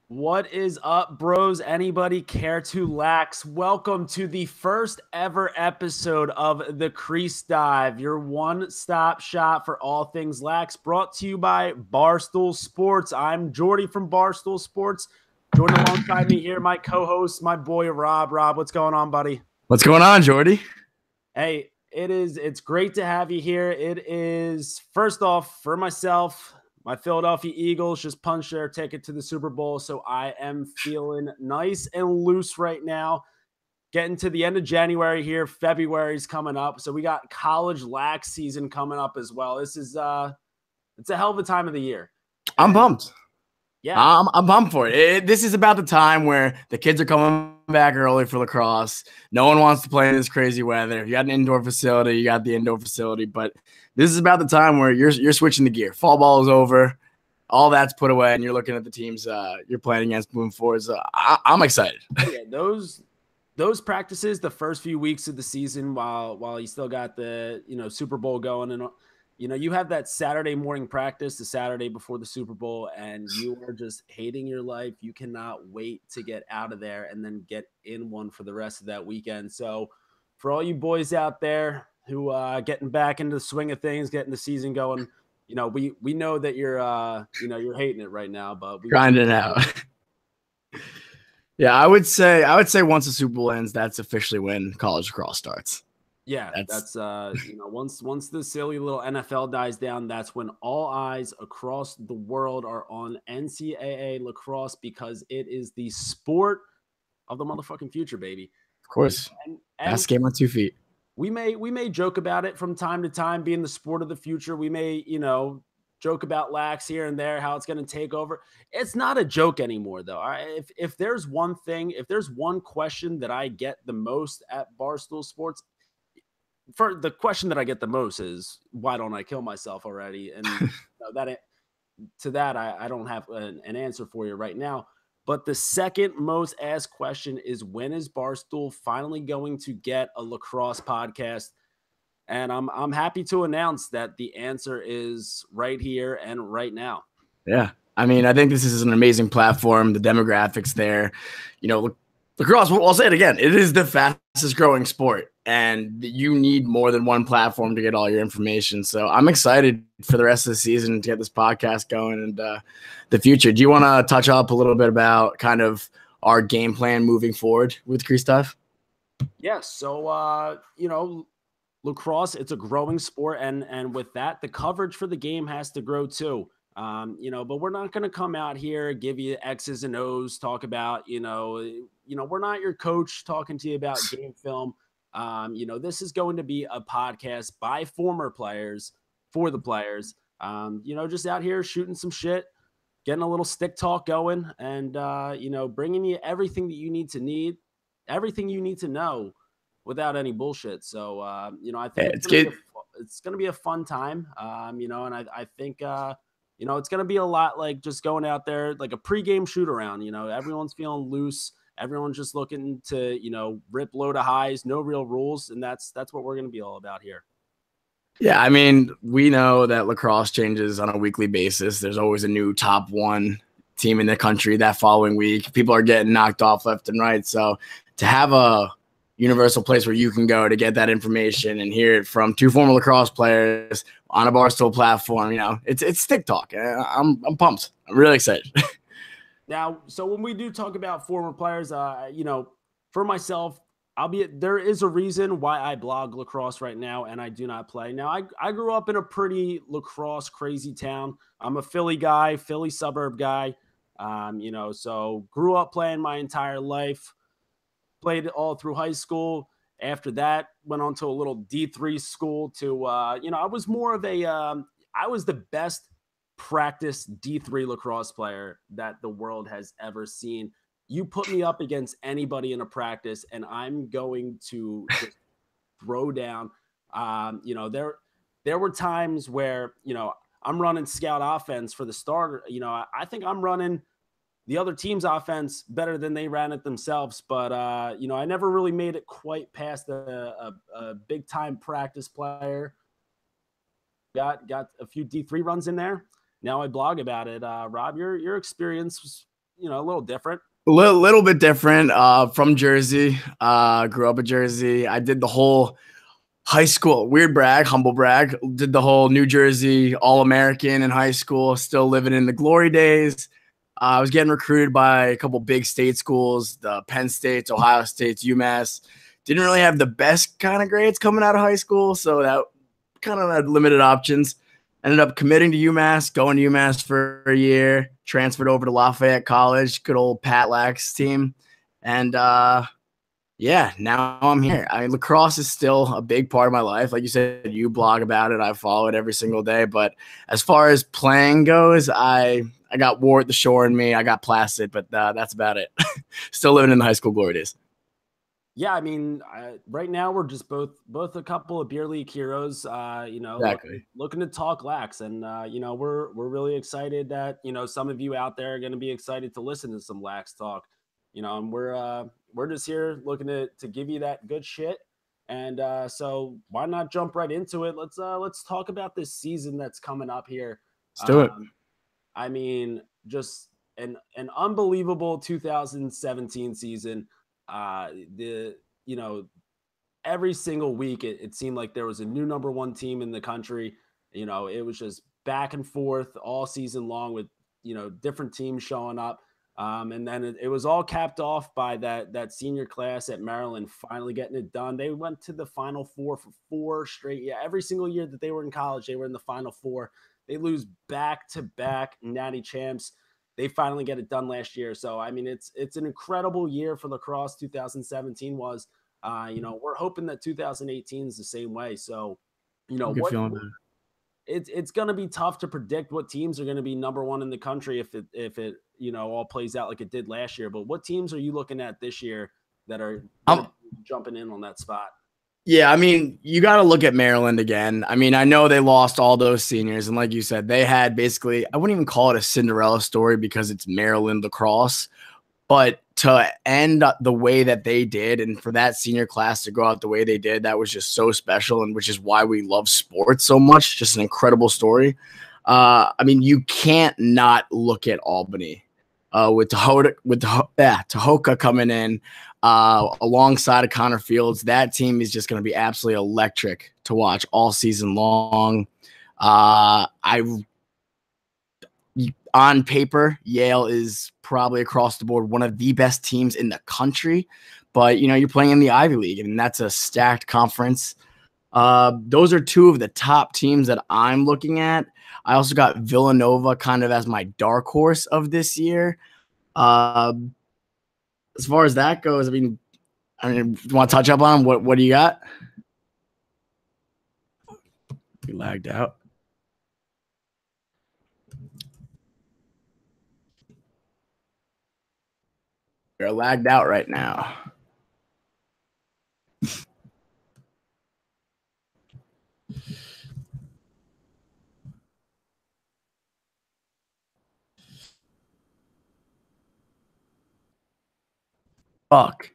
What is up, bros? Anybody care to lax? Welcome to the first ever episode of the Crease Dive, your one-stop shop for all things lax, brought to you by Barstool Sports. I'm Jordy from Barstool Sports. Joining alongside me here, my co-host, my boy Rob. Rob, what's going on, buddy? What's going on, Jordy? Hey, it's great to have you here. It is, first off, for myself, my Philadelphia Eagles just punched their ticket to the Super Bowl, so I am feeling nice and loose right now. Getting to the end of January here, February's coming up, so we got college lax season coming up as well. This is it's a hell of a time of the year. I'm pumped. Yeah, I'm pumped for it. This is about the time where the kids are coming back early for lacrosse. No one wants to play in this crazy weather. If you got an indoor facility, you got the indoor facility. But this is about the time where you're switching the gear. Fall ball is over. All that's put away, and you're looking at the teams you're playing against moving forward. So I'm excited. yeah, those practices, the first few weeks of the season, while you still got the Super Bowl going, and you have that Saturday morning practice, the Saturday before the Super Bowl, and you are just hating your life. You cannot wait to get out of there and then get in one for the rest of that weekend. So for all you boys out there who getting back into the swing of things, getting the season going, we know that you're hating it right now, but we Grinding it out. Yeah, I would say once the Super Bowl ends, that's officially when college lacrosse starts. Yeah, that's once the silly little NFL dies down, that's when all eyes across the world are on NCAA lacrosse because it is the sport of the motherfucking future, baby. Of course. And best game on 2 feet. We may joke about it from time to time being the sport of the future. We may, joke about lax here and there, how it's going to take over. It's not a joke anymore, though. If there's one question that I get the most at Barstool Sports, for the question that I get the most is why don't I kill myself already? And I don't have an answer for you right now. But the second most asked question is when is Barstool finally going to get a lacrosse podcast? And I'm happy to announce that the answer is right here and right now. Yeah. I mean, I think this is an amazing platform. The demographics there, lacrosse, I'll say it again. It is the fastest growing sport, and you need more than one platform to get all your information. So I'm excited for the rest of the season to get this podcast going and the future. Do you want to touch up a little bit about kind of our game plan moving forward with Crease Dive? Yeah. So, lacrosse, it's a growing sport. And with that, the coverage for the game has to grow too. But we're not going to come out here, give you X's and O's, talk about, we're not your coach talking to you about game film. This is going to be a podcast by former players for the players, just out here shooting some shit, getting a little stick talk going and, bringing you everything that you need everything you need to know without any bullshit. So, I think it's going to be a fun time, and I think, it's going to be a lot like just going out there, like a pregame shoot around. Everyone's feeling loose. Everyone's just looking to, rip load of highs, no real rules. And that's what we're going to be all about here. Yeah, I mean, we know that lacrosse changes on a weekly basis. There's always a new top one team in the country that following week. People are getting knocked off left and right. So to have a universal place where you can go to get that information and hear it from two former lacrosse players on a Barstool platform, it's stick talk. I'm pumped. I'm really excited. Now, so when we do talk about former players, for myself, there is a reason why I blog lacrosse right now and I do not play. Now, I grew up in a pretty lacrosse crazy town. I'm a Philly guy, Philly suburb guy. So grew up playing my entire life. Played all through high school. After that, went on to a little D3 school to, I was more of I was the best practice D3 lacrosse player that the world has ever seen. You put me up against anybody in a practice and I'm going to just throw down. There were times where, I'm running scout offense for the starter. I think I'm running the other team's offense better than they ran it themselves. But, I never really made it quite past a big time practice player. Got a few D3 runs in there. Now I blog about it. Rob, your experience a little different. Little bit different. From Jersey. Grew up in Jersey. I did the whole high school, weird brag, humble brag. Did the whole New Jersey All-American in high school. Still living in the glory days. I was getting recruited by a couple big state schools, the Penn States, Ohio States, UMass. Didn't really have the best kind of grades coming out of high school, so that kind of had limited options. Ended up committing to UMass, going to UMass for a year, transferred over to Lafayette College, good old Pat Lack's team. And yeah, now I'm here. I mean, lacrosse is still a big part of my life. Like you said, you blog about it. I follow it every single day. But as far as playing goes, I got war at the shore in me. I got Placid, but that's about it. Still living in the high school glory days. Yeah, I mean, right now we're just both a couple of beer league heroes. Exactly. Looking to talk lax, and we're really excited that some of you out there are going to be excited to listen to some lax talk. And we're just here looking to give you that good shit. And so why not jump right into it? Let's talk about this season that's coming up here. Let's do it. I mean, just an unbelievable 2017 season. The every single week it seemed like there was a new number one team in the country. It was just back and forth all season long with different teams showing up. And then it was all capped off by that senior class at Maryland finally getting it done. They went to the Final Four for 4 straight. Yeah, every single year that they were in college, they were in the Final Four. They lose back to back natty champs. They finally get it done last year. So I mean, it's an incredible year for lacrosse. 2017 was. We're hoping that 2018 is the same way. So, Good feeling, man. It's going to be tough to predict what teams are going to be number one in the country if it all plays out like it did last year. But what teams are you looking at this year that are jumping in on that spot? Yeah, I mean, you got to look at Maryland again. I mean, I know they lost all those seniors, and like you said, they had basically, I wouldn't even call it a Cinderella story because it's Maryland lacrosse, but to end the way that they did and for that senior class to go out the way they did, that was just so special, and which is why we love sports so much. Just an incredible story. I mean, you can't not look at Albany with Tahoka coming in alongside of Connor Fields. That team is just going to be absolutely electric to watch all season long. On paper, Yale is probably across the board one of the best teams in the country, but you're playing in the Ivy League, and that's a stacked conference. Those are two of the top teams that I'm looking at. I also got Villanova kind of as my dark horse of this year. As far as that goes, I mean, you want to touch up on them? What do you got? We lagged out. You're lagged out right now. Fuck.